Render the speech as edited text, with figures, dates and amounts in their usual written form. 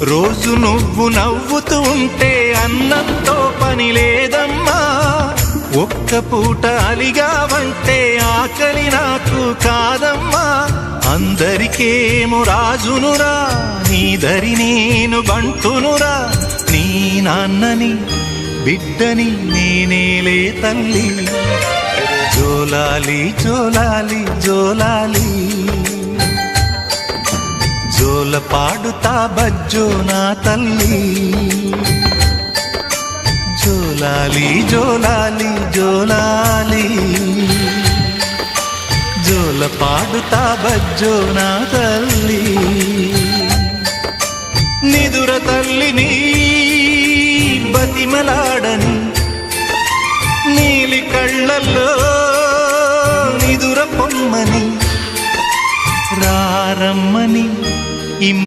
రోజు నువ్వు నవ్వుతూ ఉంటే అన్నంతో పని లేదమ్మా. ఒక్క పూట అలిగావంటే ఆకలి నాకు కాదమ్మా. అందరికేమో రాజునురా, నీ దరి నేను బంటునురా. నీ నాన్నని బిడ్డని నేనేలే తల్లి. జోలాలి జోలాలి జోలాలి, జోల పాడుతా బజ్జో నా తల్లి. జోలాలి జోలాలి జోలాలి, జోల పాడుతా బజ్జో నా తల్లి. నిదుర తల్లిని బతిమలాడని, నీలి కళ్ళల్లో నిదుర పొమ్మని, రారమ్మని